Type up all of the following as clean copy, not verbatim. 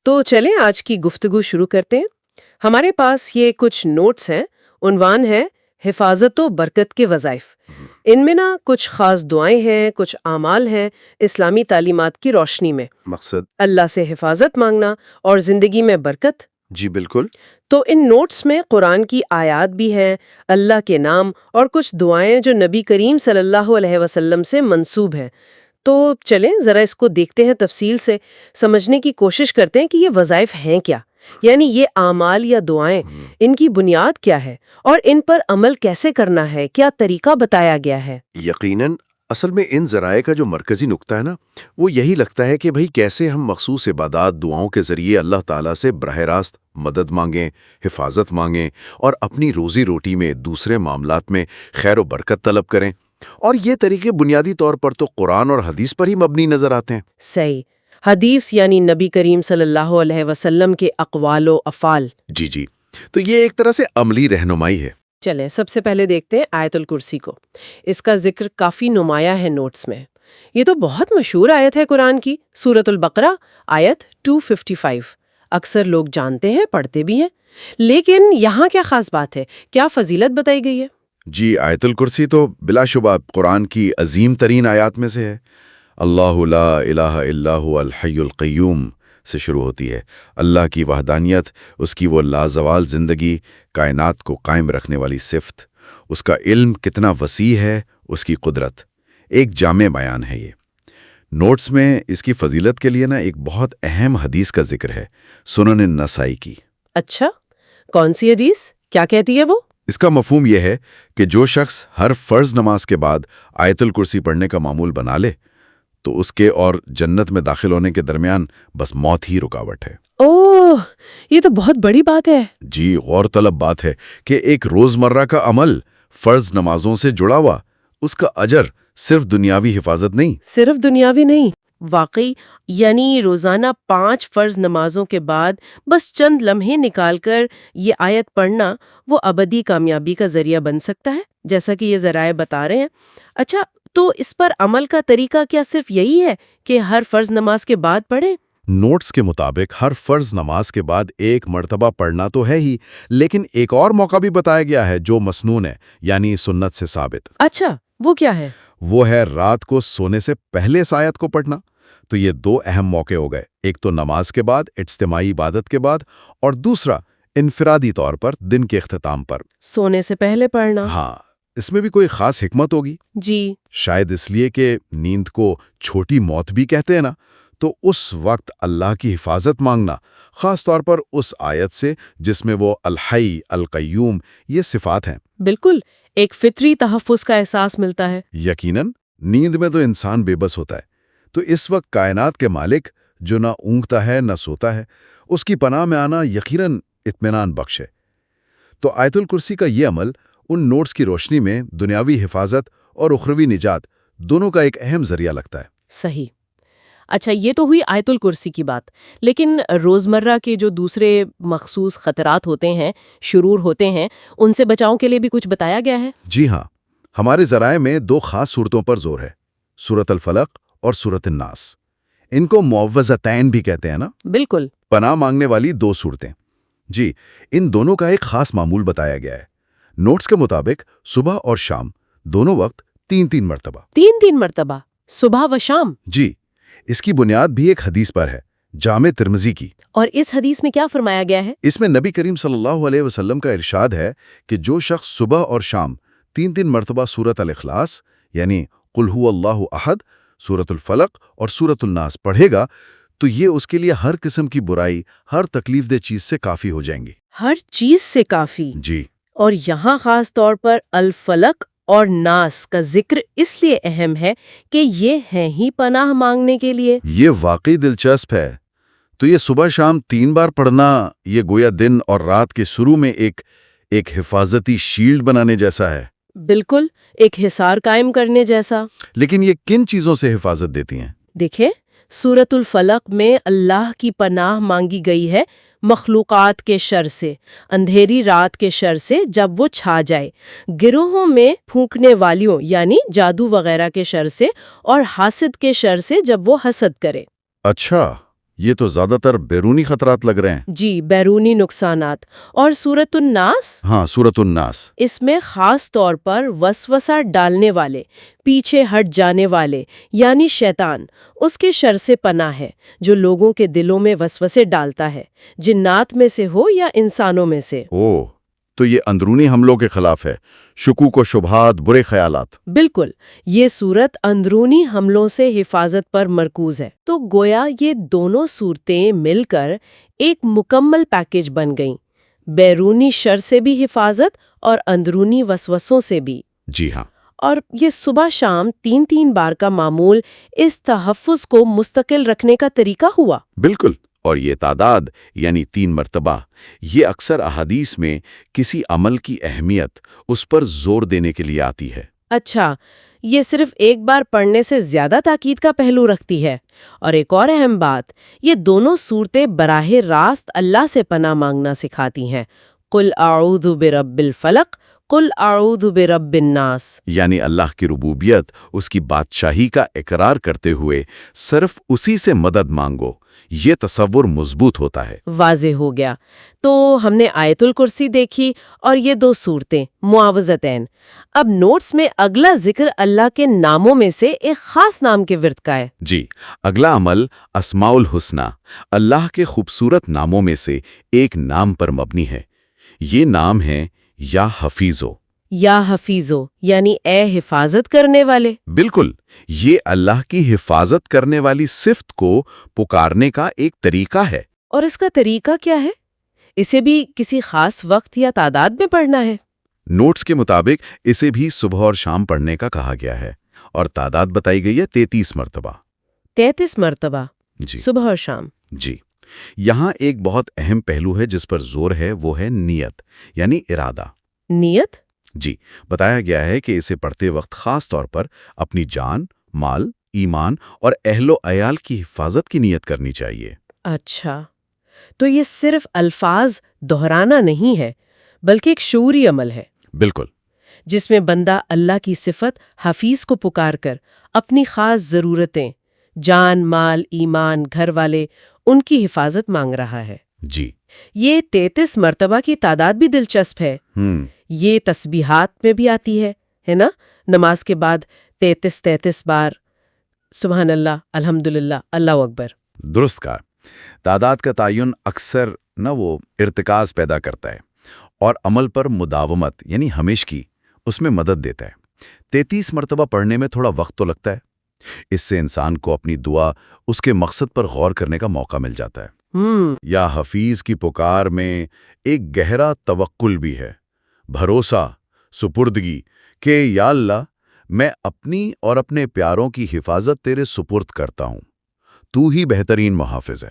تو چلیں آج کی گفتگو شروع کرتے ہیں۔ ہمارے پاس یہ کچھ نوٹس ہیں۔ عنوان ہے حفاظت و برکت کے وظائف۔ ان میں نا کچھ خاص دعائیں ہیں، کچھ اعمال ہیں اسلامی تعلیمات کی روشنی میں۔ مقصد؟ اللہ سے حفاظت مانگنا اور زندگی میں برکت۔ جی بالکل۔ تو ان نوٹس میں قرآن کی آیات بھی ہیں، اللہ کے نام اور کچھ دعائیں جو نبی کریم صلی اللہ علیہ وسلم سے منسوب ہیں۔ تو چلیں ذرا اس کو دیکھتے ہیں، تفصیل سے سمجھنے کی کوشش کرتے ہیں کہ یہ وظائف ہیں کیا، یعنی یہ اعمال یا دعائیں، ان کی بنیاد کیا ہے اور ان پر عمل کیسے کرنا ہے، کیا طریقہ بتایا گیا ہے۔ یقیناً اصل میں ان ذرائع کا جو مرکزی نقطہ ہے نا، وہ یہی لگتا ہے کہ بھئی کیسے ہم مخصوص عبادات دعاؤں کے ذریعے اللہ تعالیٰ سے براہ راست مدد مانگیں، حفاظت مانگیں اور اپنی روزی روٹی میں دوسرے معاملات میں خیر و برکت طلب کریں، اور یہ طریقے بنیادی طور پر تو قرآن اور حدیث پر ہی مبنی نظر آتے ہیں۔ صحیح، حدیث یعنی نبی کریم صلی اللہ علیہ وسلم کے اقوال و افعال۔ جی تو یہ ایک طرح سے عملی رہنمائی ہے۔ چلیں سب سے پہلے دیکھتے ہیں آیت الکرسی کو۔ اس کا ذکر کافی نمایاں ہے نوٹس میں۔ یہ تو بہت مشہور آیت ہے قرآن کی، سورۃ البقرہ آیت 255۔ اکثر لوگ جانتے ہیں، پڑھتے بھی ہیں، لیکن یہاں کیا خاص بات ہے، کیا فضیلت بتائی گئی ہے؟ جی آیت الکرسی تو بلا شبہ قرآن کی عظیم ترین آیات میں سے ہے۔ اللہ لا الہ الا هو الحی القیوم سے شروع ہوتی ہے۔ اللہ کی وحدانیت، اس کی وہ لازوال زندگی، کائنات کو قائم رکھنے والی صفت، اس کا علم کتنا وسیع ہے، اس کی قدرت، ایک جامع بیان ہے یہ۔ نوٹس میں اس کی فضیلت کے لیے نا ایک بہت اہم حدیث کا ذکر ہے، سنن النسائی کی۔ اچھا، کون سی حدیث، کیا کہتی ہے وہ؟ اس کا مفہوم یہ ہے کہ جو شخص ہر فرض نماز کے بعد آیت الکرسی پڑھنے کا معمول بنا لے تو اس کے اور جنت میں داخل ہونے کے درمیان بس موت ہی رکاوٹ ہے۔ اوہ، یہ تو بہت بڑی بات ہے۔ جی غور طلب بات ہے کہ ایک روزمرہ کا عمل فرض نمازوں سے جڑا ہوا، اس کا اجر صرف دنیاوی حفاظت نہیں۔ صرف دنیاوی نہیں، واقعی، یعنی روزانہ 5 فرض نمازوں کے بعد بس چند لمحے نکال کر یہ آیت پڑھنا وہ ابدی کامیابی کا ذریعہ بن سکتا ہے، جیسا کہ یہ ذرائع بتا رہے ہیں۔ اچھا، تو اس پر عمل کا طریقہ کیا صرف یہی ہے کہ ہر فرض نماز کے بعد پڑھیں؟ نوٹس کے مطابق ہر فرض نماز کے بعد ایک مرتبہ پڑھنا تو ہے ہی، لیکن ایک اور موقع بھی بتایا گیا ہے جو مسنون ہے، یعنی سنت سے ثابت۔ اچھا، وہ کیا ہے؟ وہ ہے رات کو سونے سے پہلے اس آیت کو پڑھنا۔ تو یہ 2 اہم موقع ہو گئے، ایک تو نماز کے بعد، اجتماعی عبادت کے بعد، اور دوسرا انفرادی طور پر دن کے اختتام پر۔ سونے سے پہلے پڑھنا؟ ہاں، اس میں بھی کوئی خاص حکمت ہوگی؟ جی، شاید اس لیے کہ نیند کو چھوٹی موت بھی کہتے ہیں نا، تو اس وقت اللہ کی حفاظت مانگنا، خاص طور پر اس آیت سے جس میں وہ الحی، القیوم یہ صفات ہیں۔ بالکل، ایک فطری تحفظ کا احساس ملتا ہے۔ یقیناً نیند میں تو انسان بے بس ہوتا ہے، تو اس وقت کائنات کے مالک جو نہ اونگتا ہے نہ سوتا ہے، اس کی پناہ میں آنا یقیناً اطمینان بخش ہے۔ تو آیت الکرسی کا یہ عمل ان نوٹس کی روشنی میں دنیاوی حفاظت اور اخروی نجات دونوں کا ایک اہم ذریعہ لگتا ہے۔ صحیح۔ اچھا، یہ تو ہوئی آیت الکرسی کی بات، لیکن روزمرہ کے جو دوسرے مخصوص خطرات ہوتے ہیں، شرور ہوتے ہیں، ان سے بچاؤ کے لیے بھی کچھ بتایا گیا ہے؟ جی ہاں، ہمارے ذرائع میں 2 خاص صورتوں پر زور ہے، سورۃ الفلق اور سورۃ الناس۔ ان کو معوذتین بھی کہتے ہیں نا؟ بالکل، پناہ مانگنے والی 2 صورتیں۔ جی، ان دونوں کا ایک خاص معمول بتایا گیا ہے۔ نوٹس کے مطابق صبح اور شام دونوں وقت 3 مرتبہ۔ 3 مرتبہ، صبح و شام؟ جی، اس کی بنیاد بھی ایک حدیث پر ہے، جامع ترمذی کی۔ اور اس حدیث میں کیا فرمایا گیا ہے؟ اس میں نبی کریم صلی اللہ علیہ وسلم کا ارشاد ہے کہ جو شخص صبح اور شام 3 مرتبہ سورۃ الاخلاص یعنی قل هو اللہ احد، سورۃ الفلق اور سورۃ الناس پڑھے گا تو یہ اس کے لیے ہر قسم کی برائی، ہر تکلیف دہ چیز سے کافی ہو جائیں گی۔ ہر چیز سے کافی؟ جی، اور یہاں خاص طور پر الفلق اور ناس کا ذکر اس لیے اہم ہے کہ یہ ہیں ہی پناہ مانگنے کے لیے۔ یہ واقعی دلچسپ ہے۔ تو یہ صبح شام 3 بار پڑھنا، یہ گویا دن اور رات کے شروع میں ایک حفاظتی شیلڈ بنانے جیسا ہے۔ بالکل، ایک حصار قائم کرنے جیسا۔ لیکن یہ کن چیزوں سے حفاظت دیتی ہیں؟ دیکھیں، سورۃ الفلق میں اللہ کی پناہ مانگی گئی ہے مخلوقات کے شر سے، اندھیری رات کے شر سے جب وہ چھا جائے، گروہوں میں پھونکنے والیوں یعنی جادو وغیرہ کے شر سے، اور حاسد کے شر سے جب وہ حسد کرے۔ اچھا، یہ تو زیادہ تر بیرونی خطرات لگ رہے ہیں۔ جی، بیرونی نقصانات۔ اور سورۃ الناس، ہاں، سورۃ الناس۔ اس میں خاص طور پر وسوسہ ڈالنے والے، پیچھے ہٹ جانے والے یعنی شیطان، اس کے شر سے پناہ ہے جو لوگوں کے دلوں میں وسوسے ڈالتا ہے، جنات میں سے ہو یا انسانوں میں سے۔ تو یہ اندرونی حملوں کے خلاف ہے، شکوک و شبہات، برے خیالات۔ بالکل، یہ صورت اندرونی حملوں سے حفاظت پر مرکوز ہے۔ تو گویا یہ دونوں صورتیں مل کر ایک مکمل پیکج بن گئیں، بیرونی شر سے بھی حفاظت اور اندرونی وسوسوں سے بھی۔ جی ہاں۔ اور یہ صبح شام 3 بار کا معمول اس تحفظ کو مستقل رکھنے کا طریقہ ہوا۔ بالکل، اور یہ تعداد یعنی 3 مرتبہ، یہ اکثر احادیث میں کسی عمل کی اہمیت، اس پر زور دینے کے لیے آتی ہے۔ اچھا، یہ صرف ایک بار پڑھنے سے زیادہ تاکید کا پہلو رکھتی ہے۔ اور ایک اور اہم بات، یہ دونوں صورتیں براہ راست اللہ سے پناہ مانگنا سکھاتی ہیں۔ قل اعوذ برب الفلق، قل اعوذ برب الناس۔ یعنی اللہ کی ربوبیت، اس کی بادشاہی کا اقرار کرتے ہوئے صرف اسی سے مدد مانگو، یہ تصور مضبوط ہوتا ہے۔ واضح ہو گیا۔ تو ہم نے آیت الکرسی دیکھی اور یہ 2 صورتیں معاوضتین۔ اب نوٹس میں اگلا ذکر اللہ کے ناموں میں سے ایک خاص نام کے ورد کا ہے۔ جی، اگلا عمل اسماء الحسنی، اللہ کے خوبصورت ناموں میں سے ایک نام پر مبنی ہے۔ یہ نام ہے یا حفیظو۔ یا حفیظو یعنی اے حفاظت کرنے والے۔ بالکل، یہ اللہ کی حفاظت کرنے والی صفت کو پکارنے کا ایک طریقہ ہے۔ اور اس کا طریقہ کیا ہے؟ اسے بھی کسی خاص وقت یا تعداد میں پڑھنا ہے؟ نوٹس کے مطابق اسے بھی صبح اور شام پڑھنے کا کہا گیا ہے، اور تعداد بتائی گئی ہے 33 مرتبہ۔ 33 مرتبہ، جی صبح اور شام۔ جی، یہاں ایک بہت اہم پہلو ہے جس پر زور ہے، وہ ہے نیت، یعنی ارادہ۔ نیت؟ جی، بتایا گیا ہے کہ اسے پڑھتے وقت خاص طور پر اپنی جان، مال، ایمان اور اہل و عیال کی حفاظت کی نیت کرنی چاہیے۔ اچھا، تو یہ صرف الفاظ دہرانا نہیں ہے بلکہ ایک شعوری عمل ہے۔ بالکل۔ جس میں بندہ اللہ کی صفت حفیظ کو پکار کر اپنی خاص ضرورتیں، جان، مال، ایمان، گھر والے، ان کی حفاظت مانگ رہا ہے۔ جی۔ یہ 33 مرتبہ کی تعداد بھی دلچسپ ہے۔ یہ تسبیحات میں بھی آتی ہے نا؟ نماز کے بعد 33 بار سبحان اللہ، الحمدللہ، اللہ اکبر۔ درست کہا۔ تعداد کا تعین اکثر وہ ارتکاز پیدا کرتا ہے اور عمل پر مداومت یعنی ہمیشگی اس میں مدد دیتا ہے۔ 33 مرتبہ پڑھنے میں تھوڑا وقت تو لگتا ہے، اس سے انسان کو اپنی دعا، اس کے مقصد پر غور کرنے کا موقع مل جاتا ہے۔ یا حفیظ کی پکار میں ایک گہرا توکل بھی ہے، بھروسہ، سپردگی کہ یا اللہ، میں اپنی اور اپنے پیاروں کی حفاظت تیرے سپرد کرتا ہوں، تو ہی بہترین محافظ ہے۔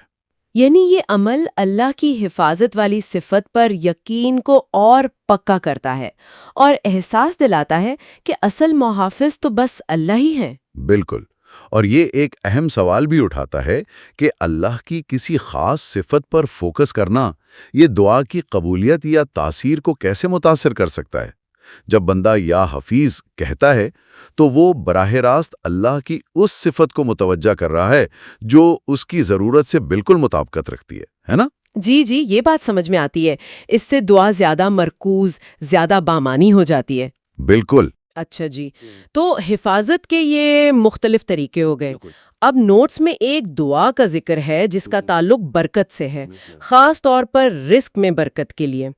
یعنی یہ عمل اللہ کی حفاظت والی صفت پر یقین کو اور پکا کرتا ہے اور احساس دلاتا ہے کہ اصل محافظ تو بس اللہ ہی ہیں۔ بالکل، اور یہ ایک اہم سوال بھی اٹھاتا ہے کہ اللہ کی کسی خاص صفت پر فوکس کرنا یہ دعا کی قبولیت یا تاثیر کو کیسے متاثر کر سکتا ہے؟ جب بندہ یا حفیظ کہتا ہے تو وہ براہ راست اللہ کی اس صفت کو متوجہ کر رہا ہے جو اس کی ضرورت سے بالکل مطابقت رکھتی ہے نا؟ جی، یہ بات سمجھ میں آتی ہے۔ اس سے دعا زیادہ مرکوز، زیادہ بامانی ہو جاتی ہے۔ بالکل۔ اچھا جی، تو حفاظت کے یہ مختلف طریقے ہو گئے۔ اب نوٹس میں ایک دعا کا ذکر ہے جس کا تعلق برکت سے ہے، خاص طور پر رزق میں برکت کے لیے۔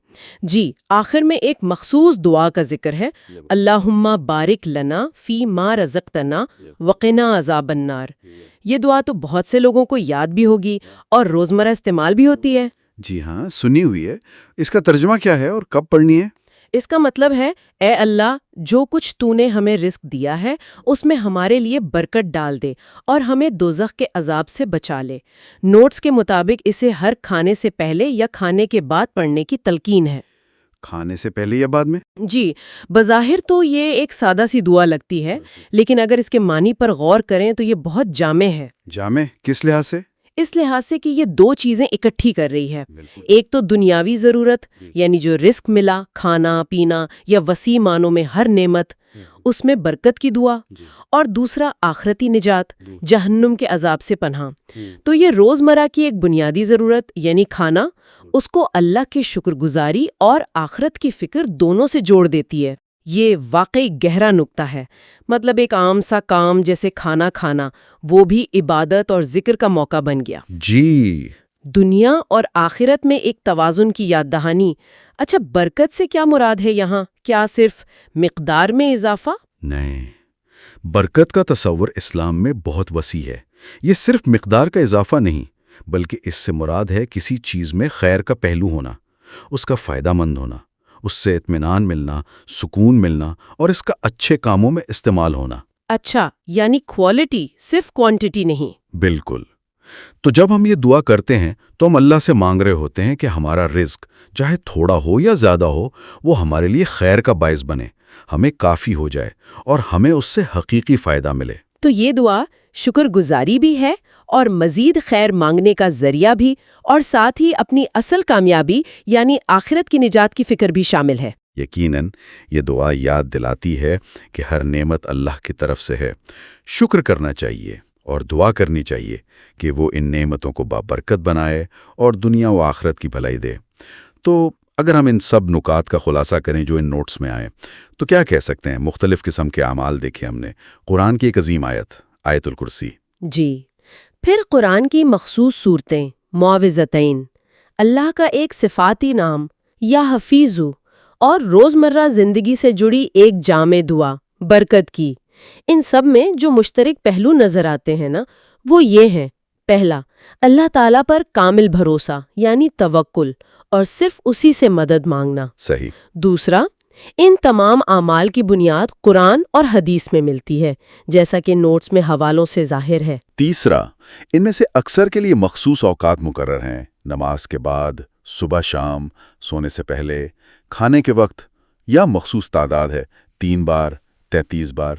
جی، آخر میں ایک مخصوص دعا کا ذکر ہے، اللہم بارک لنا فی ما رزقتنا وقنا عذاب النار۔ یہ دعا تو بہت سے لوگوں کو یاد بھی ہوگی اور روزمرہ استعمال بھی ہوتی ہے۔ جی ہاں، سنی ہوئی ہے۔ اس کا ترجمہ کیا ہے اور کب پڑھنی ہے؟ اس کا مطلب ہے، اے اللہ، جو کچھ تو نے ہمیں رزق دیا ہے اس میں ہمارے لیے برکت ڈال دے اور ہمیں دوزخ کے عذاب سے بچا لے۔ نوٹس کے مطابق اسے ہر کھانے سے پہلے یا کھانے کے بعد پڑھنے کی تلقین ہے۔ کھانے سے پہلے یا بعد میں؟ جی، بظاہر تو یہ ایک سادہ سی دعا لگتی ہے، لیکن اگر اس کے معنی پر غور کریں تو یہ بہت جامع ہے۔ جامع کس لحاظ سے؟ اس لحاظ سے کہ یہ 2 چیزیں اکٹھی کر رہی ہے۔ ایک تو دنیاوی ضرورت، یعنی جو رزق ملا، کھانا پینا یا وسیع معنوں میں ہر نعمت، اس میں برکت کی دعا، اور دوسرا آخرتی نجات، جہنم کے عذاب سے پناہ۔ تو یہ روزمرہ کی ایک بنیادی ضرورت یعنی کھانا، اس کو اللہ کی شکر گزاری اور آخرت کی فکر دونوں سے جوڑ دیتی ہے۔ یہ واقعی گہرا نکتہ ہے، مطلب ایک عام سا کام جیسے کھانا کھانا، وہ بھی عبادت اور ذکر کا موقع بن گیا۔ جی، دنیا اور آخرت میں ایک توازن کی یاد دہانی۔ اچھا، برکت سے کیا مراد ہے یہاں؟ کیا صرف مقدار میں اضافہ؟ نہیں، برکت کا تصور اسلام میں بہت وسیع ہے۔ یہ صرف مقدار کا اضافہ نہیں، بلکہ اس سے مراد ہے کسی چیز میں خیر کا پہلو ہونا، اس کا فائدہ مند ہونا، اس سے اطمینان ملنا، سکون ملنا، اور اس کا اچھے کاموں میں استعمال ہونا۔ اچھا، یعنی کوالٹی، صرف کوانٹٹی نہیں۔ بالکل۔ تو جب ہم یہ دعا کرتے ہیں تو ہم اللہ سے مانگ رہے ہوتے ہیں کہ ہمارا رزق، چاہے تھوڑا ہو یا زیادہ ہو، وہ ہمارے لیے خیر کا باعث بنے، ہمیں کافی ہو جائے اور ہمیں اس سے حقیقی فائدہ ملے۔ تو یہ دعا شکر گزاری بھی ہے اور مزید خیر مانگنے کا ذریعہ بھی، اور ساتھ ہی اپنی اصل کامیابی یعنی آخرت کی نجات کی فکر بھی شامل ہے۔ یقیناً یہ دعا یاد دلاتی ہے کہ ہر نعمت اللہ کی طرف سے ہے، شکر کرنا چاہیے اور دعا کرنی چاہیے کہ وہ ان نعمتوں کو بابرکت بنائے اور دنیا و آخرت کی بھلائی دے۔ تو اگر ہم ان سب نکات کا خلاصہ کریں جو ان نوٹس میں آئیں تو کیا کہہ سکتے ہیں؟ مختلف قسم کے اعمال دیکھے ہم نے، قرآن کی ایک عظیم آیت الکرسی، جی، پھر قرآن کی مخصوص صورتیں، معوذتین، اللہ کا ایک صفاتی نام یا حفیظو، اور روزمرہ زندگی سے جڑی ایک جامع دعا برکت کی۔ ان سب میں جو مشترک پہلو نظر آتے ہیں نا، وہ یہ ہیں: پہلا، اللہ تعالیٰ پر کامل بھروسہ یعنی توکل اور صرف اسی سے مدد مانگنا۔ صحیح۔ دوسرا، ان تمام اعمال کی بنیاد قرآن اور حدیث میں ملتی ہے، جیسا کہ نوٹس میں حوالوں سے ظاہر ہے۔ تیسرا، ان میں سے اکثر کے لیے مخصوص اوقات مقرر ہیں، نماز کے بعد، صبح شام، سونے سے پہلے، کھانے کے وقت، یا مخصوص تعداد ہے 3 بار، 33 بار۔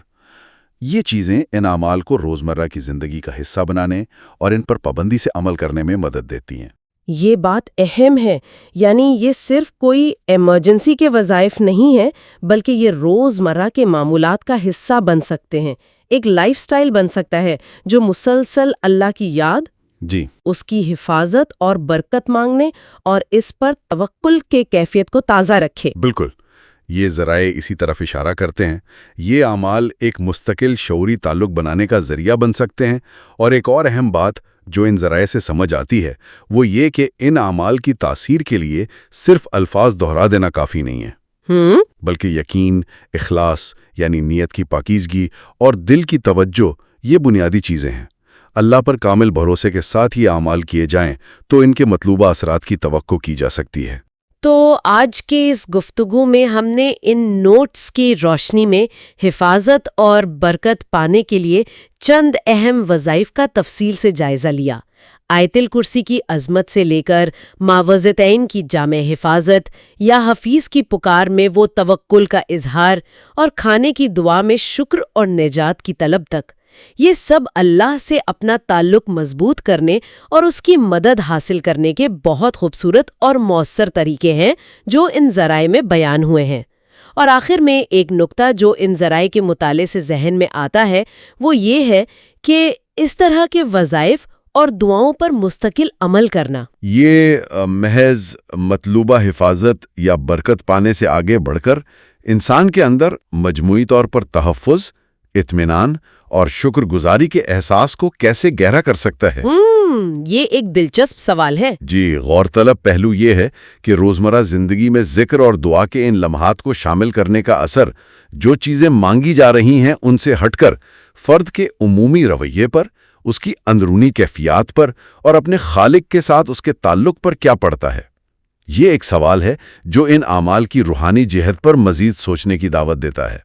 یہ چیزیں ان اعمال کو روزمرہ کی زندگی کا حصہ بنانے اور ان پر پابندی سے عمل کرنے میں مدد دیتی ہیں۔ یہ بات اہم ہے، یعنی یہ صرف کوئی ایمرجنسی کے وظائف نہیں ہے، بلکہ یہ روزمرہ کے معمولات کا حصہ بن سکتے ہیں، ایک لائف سٹائل بن سکتا ہے جو مسلسل اللہ کی یاد، جی، اس کی حفاظت اور برکت مانگنے اور اس پر توکل کے کیفیت کو تازہ رکھے۔ بالکل۔ یہ ذرائع اسی طرف اشارہ کرتے ہیں۔ یہ اعمال ایک مستقل شعوری تعلق بنانے کا ذریعہ بن سکتے ہیں، اور ایک اور اہم بات جو ان ذرائع سے سمجھ آتی ہے وہ یہ کہ ان اعمال کی تاثیر کے لیے صرف الفاظ دہرا دینا کافی نہیں ہے، بلکہ یقین، اخلاص یعنی نیت کی پاکیزگی اور دل کی توجہ، یہ بنیادی چیزیں ہیں۔ اللہ پر کامل بھروسے کے ساتھ یہ اعمال کیے جائیں تو ان کے مطلوبہ اثرات کی توقع کی جا سکتی ہے۔ تو آج کے اس گفتگو میں ہم نے ان نوٹس کی روشنی میں حفاظت اور برکت پانے کے لیے چند اہم وظائف کا تفصیل سے جائزہ لیا۔ آیت الکرسی کی عظمت سے لے کر معوذتین کی جامع حفاظت یا حفیظ کی پکار میں وہ توکل کا اظہار اور کھانے کی دعا میں شکر اور نجات کی طلب تک، یہ سب اللہ سے اپنا تعلق مضبوط کرنے اور اس کی مدد حاصل کرنے کے بہت خوبصورت اور مؤثر طریقے ہیں جو ان ذرائع میں بیان ہوئے ہیں۔ اور آخر میں ایک نکتہ جو ان ذرائع کے مطالعے سے ذہن میں آتا ہے وہ یہ ہے کہ اس طرح کے وظائف اور دعاؤں پر مستقل عمل کرنا، یہ محض مطلوبہ حفاظت یا برکت پانے سے آگے بڑھ کر انسان کے اندر مجموعی طور پر تحفظ، اطمینان اور شکر گزاری کے احساس کو کیسے گہرا کر سکتا ہے؟ یہ ایک دلچسپ سوال ہے۔ جی، غور طلب پہلو یہ ہے کہ روزمرہ زندگی میں ذکر اور دعا کے ان لمحات کو شامل کرنے کا اثر جو چیزیں مانگی جا رہی ہیں ان سے ہٹ کر فرد کے عمومی رویے پر، اس کی اندرونی کیفیات پر اور اپنے خالق کے ساتھ اس کے تعلق پر کیا پڑتا ہے۔ یہ ایک سوال ہے جو ان اعمال کی روحانی جہت پر مزید سوچنے کی دعوت دیتا ہے۔